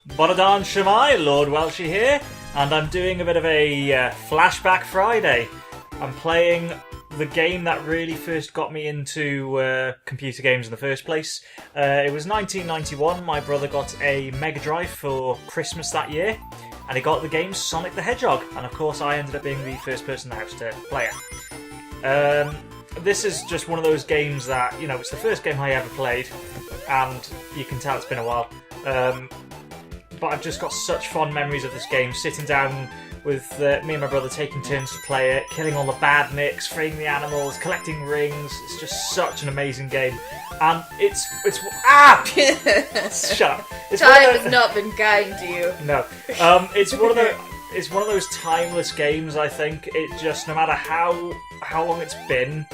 Bonadan Shemai, Lord Welshie here, and I'm doing a bit of a Flashback Friday. I'm playing the game that really first got me into computer games in the first place. It was 1991, my brother got a Megadrive for Christmas that year, and he got the game Sonic the Hedgehog, and of course I ended up being the first person in the house to play it. This is just one of those games that, you know, it's the first game I ever played, and you can tell it's been a while. But I've just got such fond memories of this game, sitting down with me and my brother taking turns to play it, killing all the badniks, freeing the animals, collecting rings. It's just such an amazing game. And it's shut up. Time has not been kind to you. No. It's one of those timeless games, I think. It just, no matter how long it's been,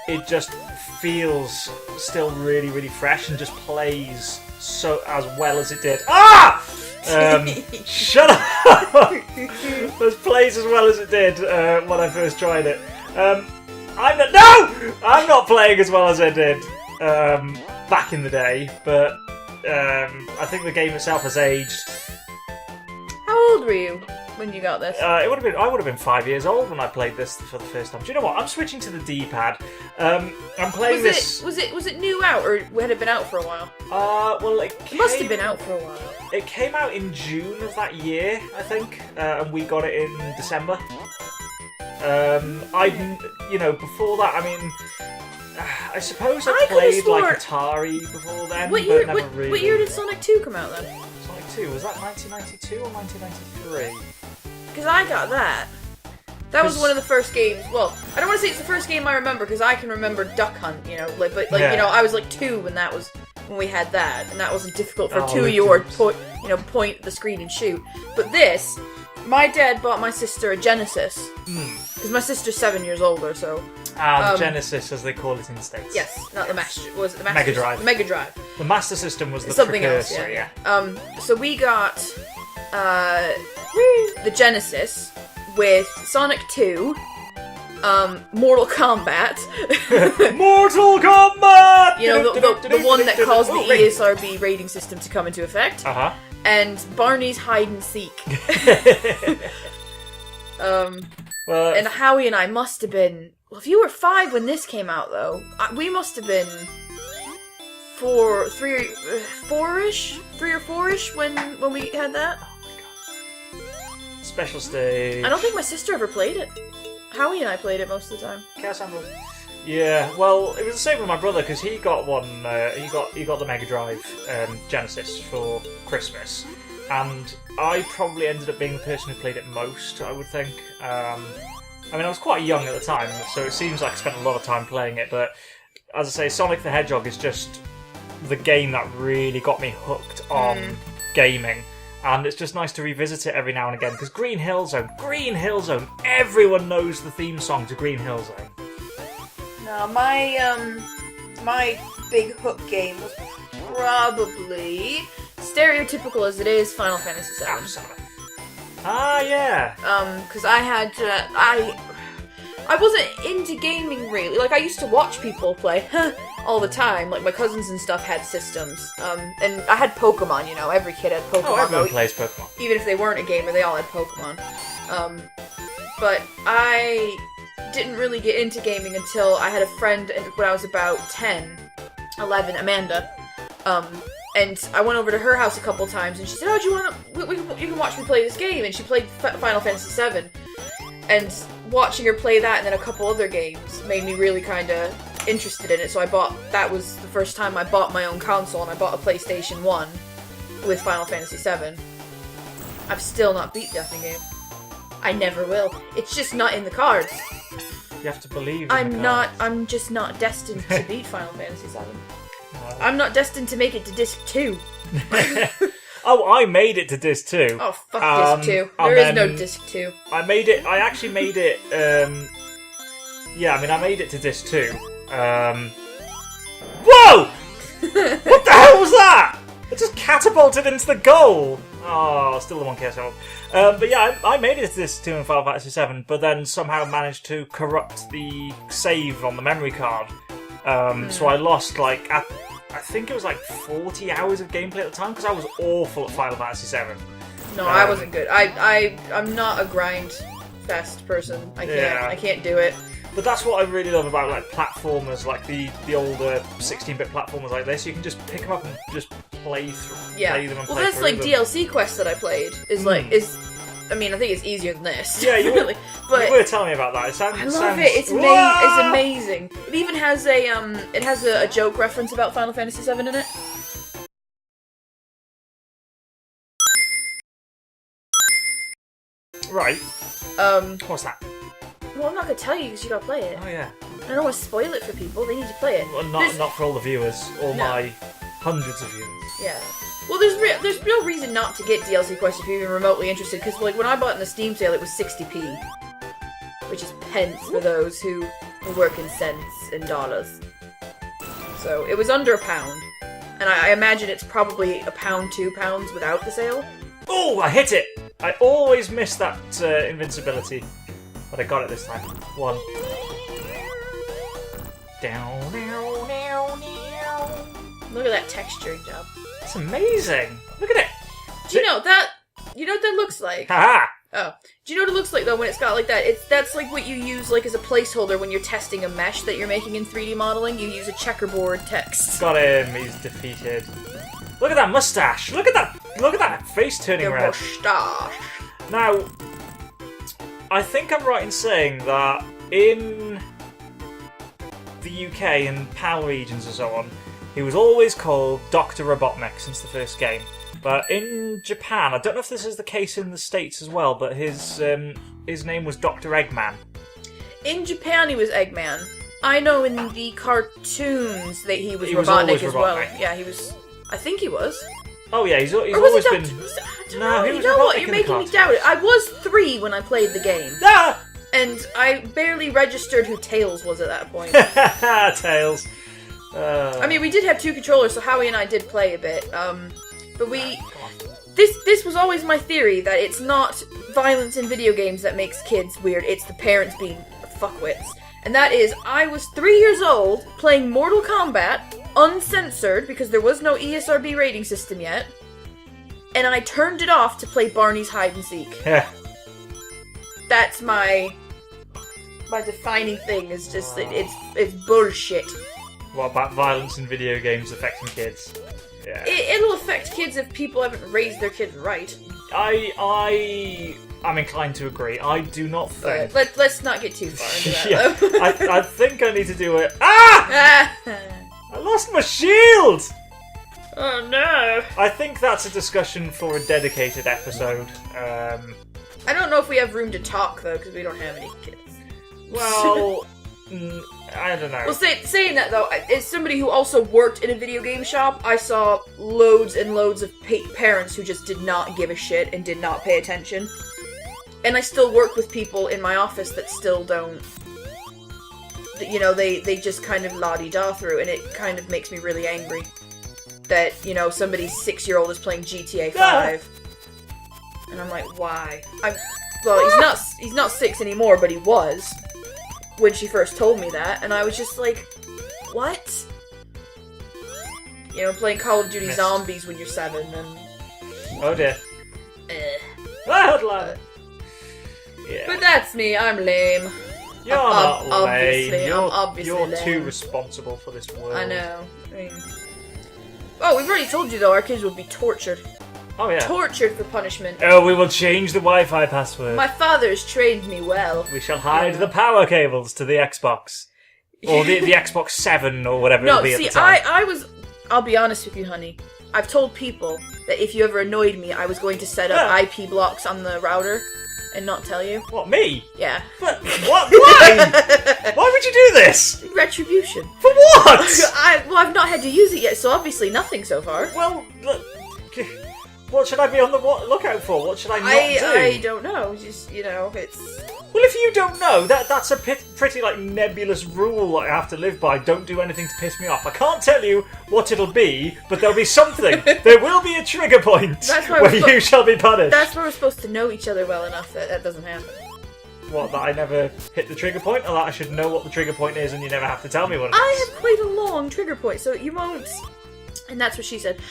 it just feels still really, really fresh and just plays so as well as it did. Shut up! It plays as well as it did when I first tried it. I'm not playing as well as I did back in the day, but I think the game itself has aged. How old were you when you got this? I would have been 5 years old when I played this for the first time. Do you know what? I'm switching to the D-pad. I'm playing this. Was it new out, or had it been out for a while? It must have been out for a while. It came out in June of that year, I think, and we got it in December. Before that, I mean, I suppose I played like Atari before then, What year did Sonic 2 come out then? Sonic 2, was that 1992 or 1993? Because I got that. That was one of the first games. Well, I don't want to say it's the first game I remember, because I can remember Duck Hunt, you know, I was like 2 when we had that, and that wasn't difficult for a 2-year-old point at the screen and shoot. But this, my dad bought my sister a Genesis, because my sister's 7 years older, so. The Genesis, as they call it in the States. Yes, not the Master. Was it the Master? Megadrive. The Megadrive. The Master System was the something precursor, else. Yeah. So we got the Genesis with Sonic 2. Mortal Kombat. Mortal Kombat! You know, the one that caused the ESRB rating system to come into effect. Uh-huh. And Barney's Hide and Seek. And Howie and I must have been... Well, if you were 5 when this came out, though, we must have been 3 or 4-ish when we had that. Oh my god. Special stage. I don't think my sister ever played it. Howie and I played it most of the time. Yeah, well, it was the same with my brother, because he got one. He got the Megadrive Genesis for Christmas, and I probably ended up being the person who played it most, I would think. I mean, I was quite young at the time, so it seems like I spent a lot of time playing it, but as I say, Sonic the Hedgehog is just the game that really got me hooked on gaming. And it's just nice to revisit it every now and again, because Green Hill Zone, everyone knows the theme song to Green Hill Zone. No, my big hook game was probably, stereotypical as it is, Final Fantasy VII. Absolutely. Ah, yeah. Because I had I wasn't into gaming really. Like, I used to watch people play all the time. Like, my cousins and stuff had systems. And I had Pokemon, you know. Every kid had Pokemon. Oh, everyone plays Pokemon. Even if they weren't a gamer, they all had Pokemon. But I didn't really get into gaming until I had a friend when I was about 10, 11, Amanda. And I went over to her house a couple times, and she said, "Oh, do you want to? You can watch me play this game." And she played Final Fantasy VII, and watching her play that and then a couple other games made me really kind of interested in it. So that was the first time I bought my own console, and I bought a PlayStation 1 with Final Fantasy VII. I've still not beat that game. I never will. It's just not in the cards. You have to believe. I'm just not destined to beat Final Fantasy VII. I'm not destined to make it to Disc 2. Oh, I made it to Disc 2. Oh, fuck Disc 2. There is no Disc 2. I actually made it, I made it to Disc 2. Whoa! What the hell was that? It just catapulted into the goal. Oh, still the 1K sold. But yeah, I made it to Disc 2 in Final Fantasy VII, but then somehow managed to corrupt the save on the memory card. So I lost, I think it was like 40 hours of gameplay at the time, because I was awful at Final Fantasy VII. No, I wasn't good. I'm not a grind fest person. I can't do it. But that's what I really love about like platformers, like the older 16-bit platformers like this. You can just pick them up and just play them and play that's like them. DLC Quest that I played I mean, I think it's easier than this. Yeah, you really. But you were telling me about that. I love it. It's amazing. It even has a joke reference about Final Fantasy VII in it. Right. What's that? Well, I'm not gonna tell you because you gotta play it. Oh yeah. I don't want to spoil it for people. They need to play it. Well, not for all the viewers, or my hundreds of viewers. Yeah. Well, there's no reason not to get DLC Quest if you're even remotely interested. Because like when I bought it in the Steam sale, it was 60p, which is pence for those who work in cents and dollars. So it was under £1, and I imagine it's probably £1, £2 without the sale. Oh, I hit it! I always miss that invincibility. But I got it this time. 1. Down, down, down, down. Look at that texturing job. It's amazing. Look at it. Do you know what that looks like? Haha. Oh. Do you know what it looks like though when it's got like that? That's like what you use like as a placeholder when you're testing a mesh that you're making in 3D modeling. You use a checkerboard text. Got him. He's defeated. Look at that mustache. Look at that face turning Your red. mustache. Now, I think I'm right in saying that in the UK and PAL regions and so on, he was always called Dr. Robotnik since the first game. But in Japan, I don't know if this is the case in the States as well, but his name was Dr. Eggman. In Japan, he was Eggman. I know in the cartoons that he was He was Robotnik always as well. Robotnik. Yeah, he was. I think he was. Oh yeah, he's Or was always it been... Dr. No, he you was know Robotnik what? in You're the making me cartoon. doubt it. I was 3 when I played the game. Ah! And I barely registered who Tails was at that point. Tails. I mean, we did have 2 controllers, so Howie and I did play a bit. But this was always my theory, that it's not violence in video games that makes kids weird, it's the parents being fuckwits. And that is, I was 3 years old, playing Mortal Kombat, uncensored, because there was no ESRB rating system yet, and I turned it off to play Barney's Hide and Seek. That's my defining thing, is just that it's bullshit. What about violence in video games affecting kids? Yeah. It'll affect kids if people haven't raised their kids right. I'm inclined to agree. I do not think... But let's not get too far into that, yeah, though. I think I need to do it... Ah! I lost my shield! Oh no! I think that's a discussion for a dedicated episode. I don't know if we have room to talk, though, because we don't have any kids. Well... I don't know. Well, saying that, though, as somebody who also worked in a video game shop, I saw loads and loads of parents who just did not give a shit and did not pay attention. And I still work with people in my office that still don't... You know, they just kind of la-di-da through, and it kind of makes me really angry. That, you know, somebody's 6-year-old is playing GTA 5. And I'm like, why? Well, he's not 6 anymore, but he was. When she first told me that, and I was just like, what? You know, playing Call of Duty Zombies when you're 7, and... Oh dear. Yeah. But that's me, I'm lame. You're not lame. Obviously, You're, I'm obviously you're lame. too responsible for this world. I know. I mean... Oh, we've already told you, though, our kids will be tortured. Oh yeah. Tortured for punishment. Oh, we will change the Wi-Fi password. My father's trained me well. We shall hide the power cables to the Xbox. Or the Xbox 7 or whatever it'll be at the time. I'll be honest with you, honey. I've told people that if you ever annoyed me, I was going to set up IP blocks on the router and not tell you. What, me? Yeah. But, what? Why? Why would you do this? Retribution. For what? I've not had to use it yet, so obviously nothing so far. Well, look... What should I be on the lookout for? What should I not do? I don't know. Just, you know, it's... Well, if you don't know, that's a pretty, like, nebulous rule I have to live by. Don't do anything to piss me off. I can't tell you what it'll be, but there'll be something. There will be a trigger point where you shall be punished. That's where we're supposed to know each other well enough that that doesn't happen. What, that I never hit the trigger point? Or that I should know what the trigger point is and you never have to tell me what it is? I have quite a long trigger point, so you won't... And that's what she said. Is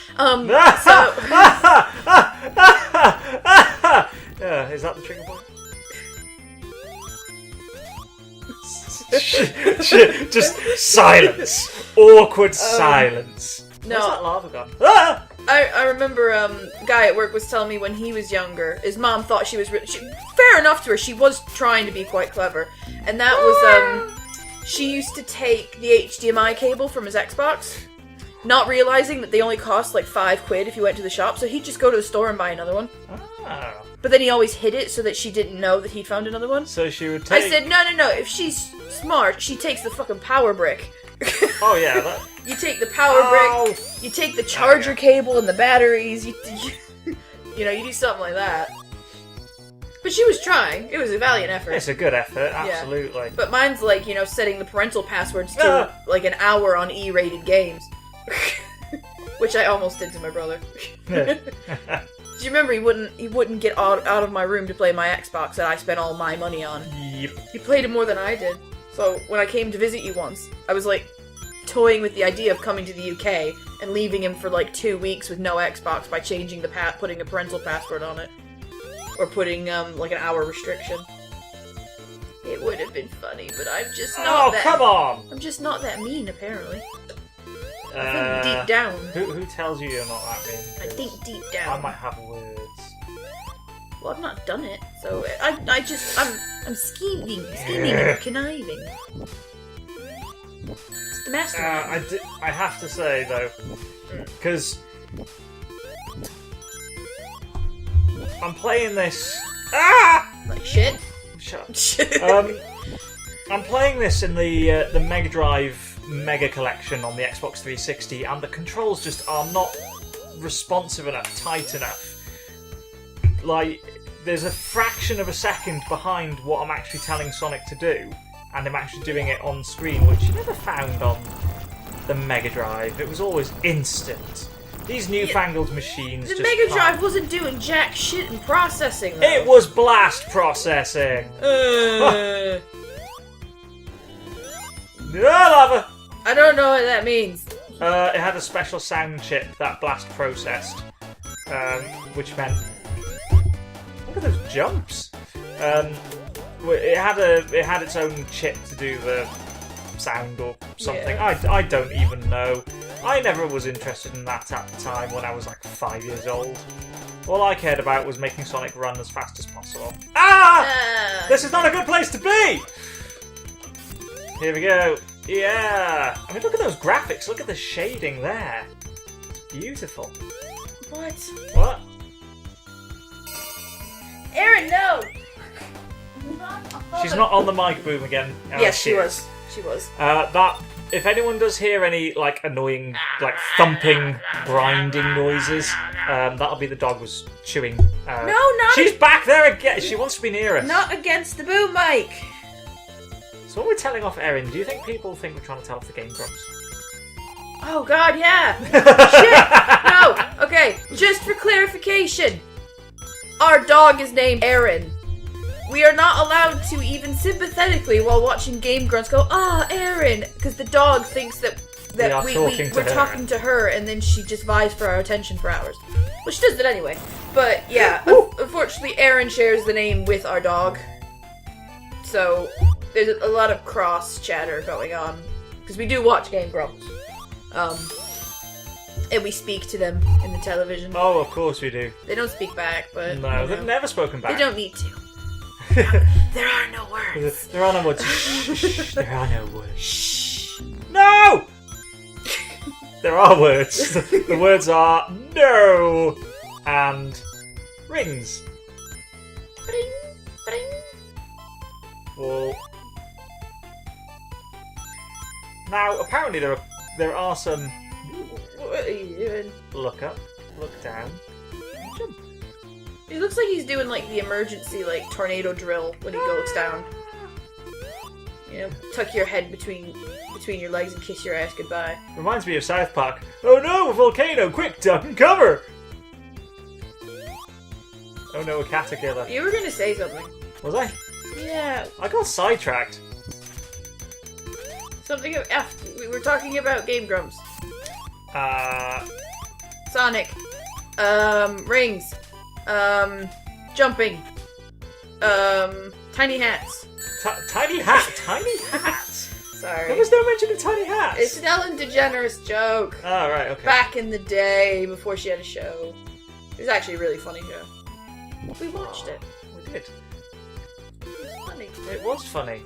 that the trigger point? Just silence. Awkward silence. No. Where's that lava gone? Ah! I remember a guy at work was telling me when he was younger, his mom thought she was fair enough to her. She was trying to be quite clever, and that was she used to take the HDMI cable from his Xbox, not realizing that they only cost like £5 if you went to the shop. So he'd just go to the store and buy another one. Oh. But then he always hid it so that she didn't know that he'd found another one. So she would take... I said, no. If she's smart, she takes the fucking power brick. Oh yeah, that... You take the power brick, you take the charger cable and the batteries, you do something like that. But she was trying. It was a valiant effort. It's a good effort, absolutely. Yeah. But mine's like, setting the parental passwords to like an hour on E-rated games. Which I almost did to my brother. Do you remember he wouldn't get out of my room to play my Xbox that I spent all my money on? Yep. He played it more than I did. So when I came to visit you once, I was like toying with the idea of coming to the UK and leaving him for like 2 weeks with no Xbox by changing putting a parental password on it. Or putting like an hour restriction. It would have been funny, but I'm just not that... Oh, come on! I'm just not that mean, apparently. I think deep down. Who tells you you're not that mean? I think deep down. I might have words. Well, I've not done it, so I'm scheming and conniving. It's the mastermind. I have to say though, because I'm playing this. Like shit. Shut up. I'm playing this in the Megadrive Mega Collection on the Xbox 360, and the controls just are not responsive enough, tight enough. Like, there's a fraction of a second behind what I'm actually telling Sonic to do, and I'm actually doing it on screen, which you never found on the Mega Drive. It was always instant. These newfangled machines The just Mega Drive can't. wasn't doing jack shit in processing, though. It was blast processing! Lava! I don't know what that means. It had a special sound chip that blast processed, which meant... Look at those jumps! It had its own chip to do the sound or something. Yeah. I don't even know. I never was interested in that at the time when I was like 5 years old. All I cared about was making Sonic run as fast as possible. Ah! This is not a good place to be! Here we go. Yeah! I mean, look at those graphics. Look at the shading there. It's beautiful. What? What? Aaron, no! She's not on the mic boom again. Yes, she was. She was. If anyone does hear any like annoying, like thumping, grinding noises, that'll be the dog was chewing. No, not. She's back there again. She wants to be near us. Not against the boom mic. So when we're telling off Erin, do you think people think we're trying to tell off the Game Grumps? Oh God, yeah. Shit. No. Okay. Just for clarification, our dog is named Aaron. We are not allowed to even while watching Game Grunts go, Aaron, because the dog thinks that we're talking to her, and then she just vies for our attention for hours. Well, she does that anyway. But yeah, unfortunately, Aaron shares the name with our dog, so there's a lot of cross chatter going on because we do watch Game Grumps, and we speak to them in the television. Oh, of course we do. They don't speak back, but no, they've never spoken back. They don't need to. There are no words. There are no words. Shh. There are no words. Shh. No! There are words. The words are no and rings. Bring, bring. Well, now apparently there are some. What are you doing? Look up, look down, jump. It looks like he's doing like the emergency like tornado drill when he goes down. You know, tuck your head between your legs and kiss your ass goodbye. Reminds me of South Park. Oh no, a volcano! Quick, duck and cover! Oh no, a caterpillar. You were gonna say something. Was I? Yeah. I got sidetracked. Something after we were talking about Game Grumps. Sonic. Rings. Jumping. Tiny hats. Tiny hat. Tiny hat. Sorry. There was no mention of tiny hats. It's an Ellen DeGeneres joke. Oh, right, okay. Back in the day, before she had a show. It was actually a really funny show. We watched it. We did. It was funny. It was funny.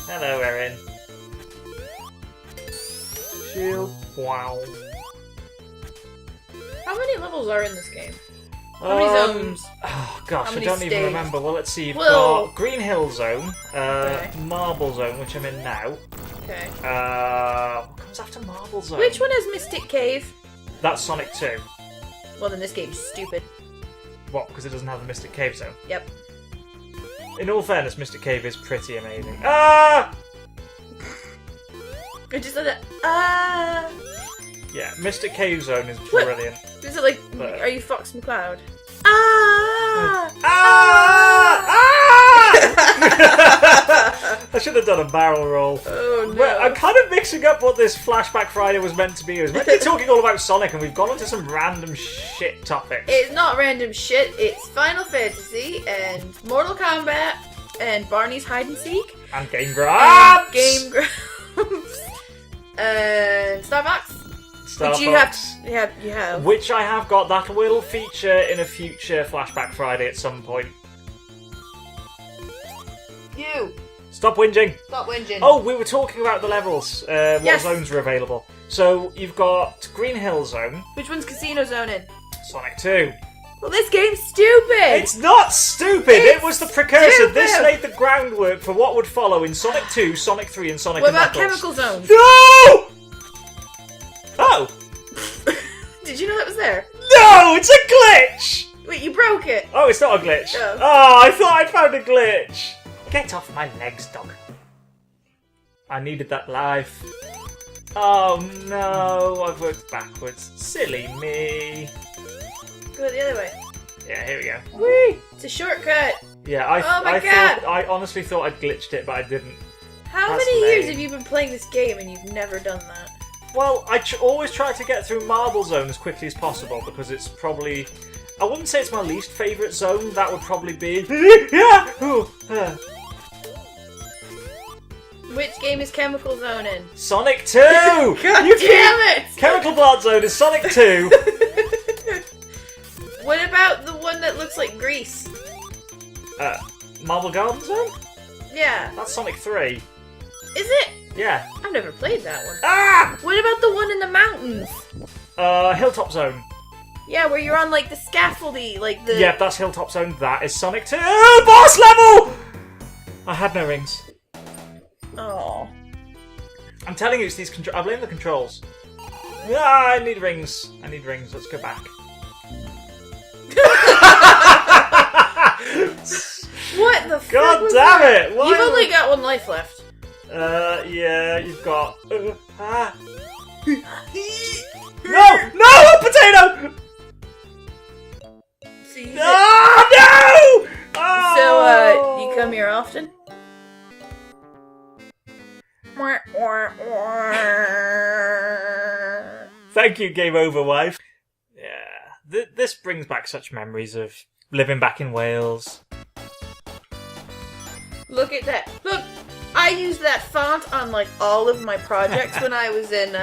Hello, Erin. Shield. Wow. How many levels are in this game? How many zones? Oh gosh, How I many don't even stages? remember. Well, let's see. You've Well- got Green Hill Zone, Okay. Marble Zone, which I'm in now. Okay. What comes after Marble Zone? Which one has Mystic Cave? That's Sonic 2. Well, then this game's stupid. What? Because it doesn't have the Mystic Cave Zone. Yep. In all fairness, Mystic Cave is pretty amazing. Ah! I just said that. Yeah, Mystic Cave Zone is brilliant. Is it like, But- are you Fox MacLeod? Ah! Ah! I should have done a barrel roll. Oh no. Well, I'm kind of mixing up what this Flashback Friday was meant to be. It was meant to be talking all about Sonic, and we've gone into some random shit topics. It's not random shit, it's Final Fantasy and Mortal Kombat and Barney's Hide and Seek And Game Grumps! and Game Grumps and Starbucks. Which you have. Which I have got. That will feature in a future Flashback Friday at some point. You. Stop whinging. Stop whinging. Oh, we were talking about the levels. What Yes. zones are available. So you've got Green Hill Zone, Which one's Casino Zone in? Sonic 2. Well, this game's stupid! It's not stupid! It's it was the precursor. stupid! This laid the groundwork for what would follow in Sonic 2, Sonic 3, and Sonic What and about Knuckles. Chemical Zone? No! Oh! Did you know that was there? No! It's a glitch! Wait, you broke it! Oh, it's not a glitch. Oh. Oh, I thought I found a glitch. Get off my legs, dog. I needed that life. Oh no, I've worked backwards. Silly me. Go the other way. Yeah, here we go. Whee! It's a shortcut. Yeah, Oh my God. I honestly thought I'd glitched it, but I didn't. How That's many years lame. have you been playing this game and you've never done that? Well, I always try to get through Marble Zone as quickly as possible because it's probably... I wouldn't say it's my least favourite zone. That would probably be... yeah! Ooh, Which game is Chemical Zone in? Sonic 2! God damn it! Chemical Blood Zone is Sonic 2. What about the one that looks like Grease? Marble Garden Zone? Yeah. That's Sonic 3. Is it? Yeah. I've never played that one. Ah! What about the one in the mountains? Hilltop Zone. Yeah, where you're on like the scaffoldy, like the... Yep, that's Hilltop Zone. That is Sonic 2. Boss level! I had no rings. Oh. I'm telling you, it's these controls. I blame the controls. Ah, I need rings. I need rings. Let's go back. What the fuck God was damn that? it! Why You've only got one life left. Yeah, you've got... No! No! A potato! So you, Oh, no! Oh! you come here often? Thank you, Game Over, wife. Yeah. This brings back such memories of living back in Wales. Look at that. Look, I used that font on like all of my projects when I was in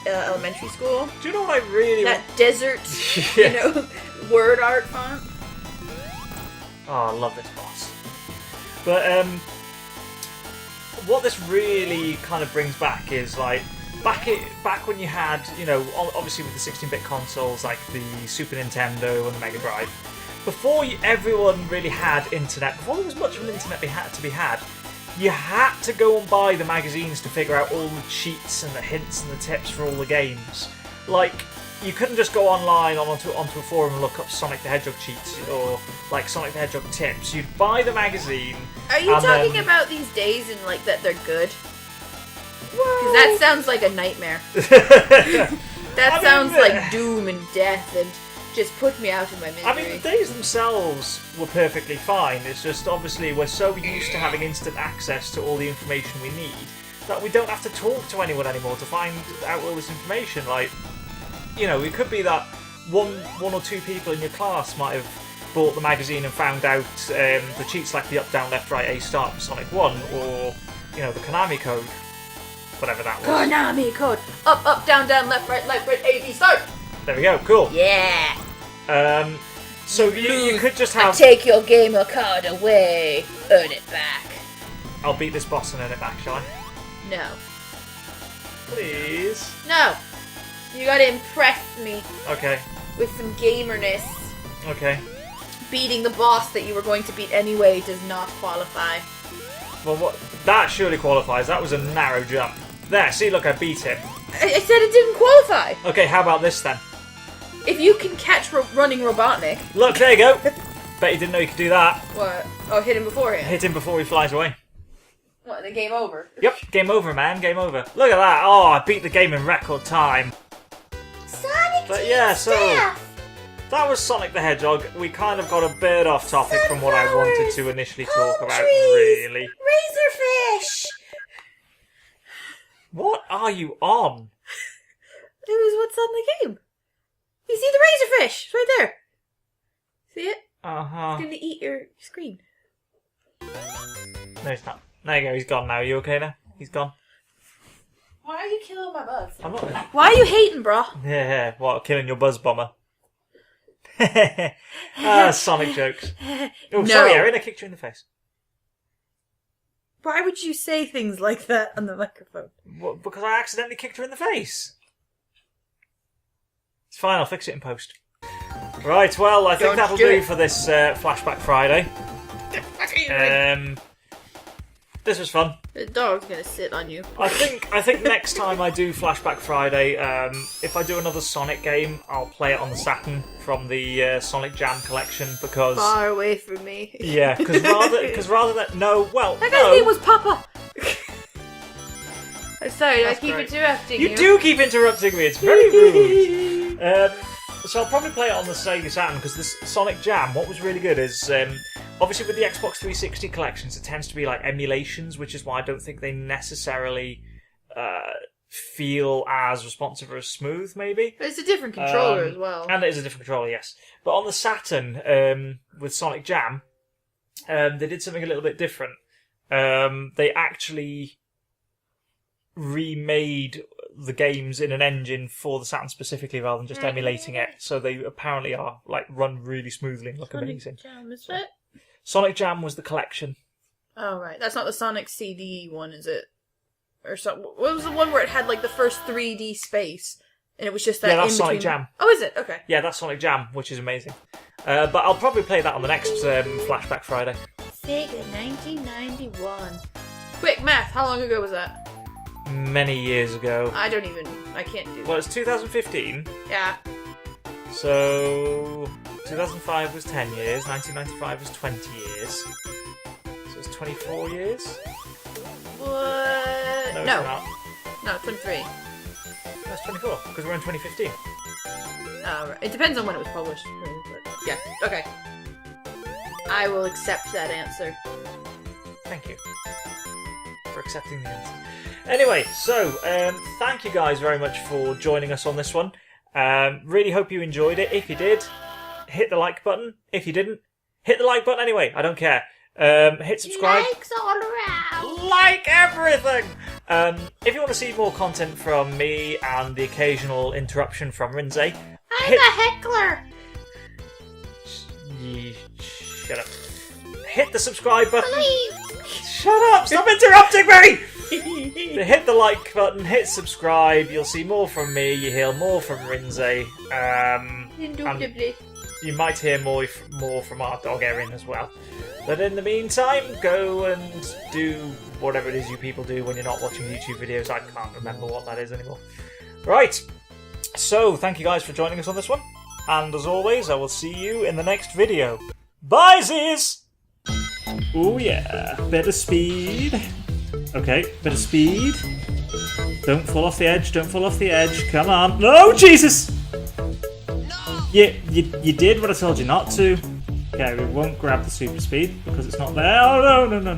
elementary school. Do you know what I really That desert, Yeah. you know, word art font. Oh, I love this boss. But what this really kind of brings back is like back when you had, you know, obviously with the 16-bit consoles like the Super Nintendo and the Mega Drive. Before everyone really had internet, before there was much of an internet to be had, you had to go and buy the magazines to figure out all the cheats and the hints and the tips for all the games. Like, you couldn't just go online onto a forum and look up Sonic the Hedgehog cheats or like Sonic the Hedgehog tips. You'd buy the magazine. Are you and talking then- about these days and like that they're good? Because that sounds like a nightmare. That sounds like doom and death and just put me out of my misery. I mean, the days themselves were perfectly fine. It's just obviously we're so used to having instant access to all the information we need that we don't have to talk to anyone anymore to find out all this information. Like, you know, it could be that one or two people in your class might have bought the magazine and found out the cheats like the up, down, left, right, A start for Sonic 1, or, you know, the Konami code, whatever that was. Konami code. Up, up, down, down, left, right, A, B, start. There we go, cool. Yeah. So you could just have... Take your gamer card away. Earn it back. I'll beat this boss and earn it back, shall I? No. Please? No. You gotta impress me Okay. with some gamerness. Okay. Beating the boss that you were going to beat anyway does not qualify. Well, what? That surely qualifies. That was a narrow jump. There, see, look, I beat him. I said it didn't qualify. Okay, how about this then? If you can catch running Robotnik... Look, there you go. Bet you didn't know you could do that. What? Oh, hit him beforehand. Hit him before he flies away. What, the game over? Yep, game over, man, game over. Look at that. Oh, I beat the game in record time. Sonic But yeah, so... That was Sonic the Hedgehog. We kind of got a bit off topic from what I wanted to initially talk about, really. Razorfish! What are you on? It was what's on the game. You see the razorfish? It's right there. See it? Uh-huh. It's gonna eat your screen. No, he's not. There you go, he's gone now. You okay now? He's gone. Why are you killing my buzz? I'm not... Why are you hating, bro? Yeah, what, killing your buzz bomber? Sonic jokes. Oh, No. sorry, Erin, I kicked you in the face. Why would you say things like that on the microphone? What, because I accidentally kicked her in the face. It's fine, I'll fix it in post. Right, well, I think Don't that'll do do it. for this Flashback Friday. This was fun. The dog's gonna sit on you. I think next time I do Flashback Friday, if I do another Sonic game, I'll play it on the Saturn from the Sonic Jam collection because Far away from me. yeah, because rather than That guy's name was Papa. I'm sorry, That's I keep great. interrupting you. You do keep interrupting me. It's very rude. So I'll probably play it on the Sega Saturn because this Sonic Jam. What was really good is obviously with the Xbox 360 collections, it tends to be like emulations, which is why I don't think they necessarily feel as responsive or as smooth. Maybe. But it's a different controller as well. And it is a different controller, yes. But on the Saturn, with Sonic Jam, they did something a little bit different. They actually remade the games in an engine for the Saturn specifically rather than just emulating it. So they apparently are like run really smoothly and look amazing. Jam, is it? Sonic Jam was the collection. Oh, right. That's not the Sonic CD one, is it? Or so, what was the one where it had like the first 3D space? And it was just that Yeah, that's in Sonic between... Jam. Oh, is it? Okay. Yeah, that's Sonic Jam, which is amazing. But I'll probably play that on the next Flashback Friday. Sega 1991. Quick math, how long ago was that? Many years ago. I can't do that. Well, it's 2015. Yeah. So 2005 was 10 years, 1995 was 20 years. So it's 24 years? What? No, No, it's not. no, 23. That's 24, because we're in 2015. Oh, right. It depends on when it was published. But yeah, okay. I will accept that answer. Thank you for accepting the answer. Anyway, so thank you guys very much for joining us on this one. Really hope you enjoyed it. If you did, hit the like button. If you didn't, hit the like button anyway. I don't care. Hit subscribe. Likes all around. Like everything! If you want to see more content from me and the occasional interruption from Rinze, I'm a heckler. Shut up. Hit the subscribe button. Please. Shut up! Stop interrupting me! Hit the like button, hit subscribe. You'll see more from me. You hear more from Rinze. Indubitably. You might hear more from our dog Erin as well. But in the meantime, go and do whatever it is you people do when you're not watching YouTube videos. I can't remember what that is anymore. Right. So, thank you guys for joining us on this one. And as always, I will see you in the next video. Bye, Ziz! Oh yeah, better speed. Okay, better speed. Don't fall off the edge, don't fall off the edge. Come on. No, Jesus! No! You did what I told you not to. Okay, we won't grab the super speed because it's not there. Oh, no.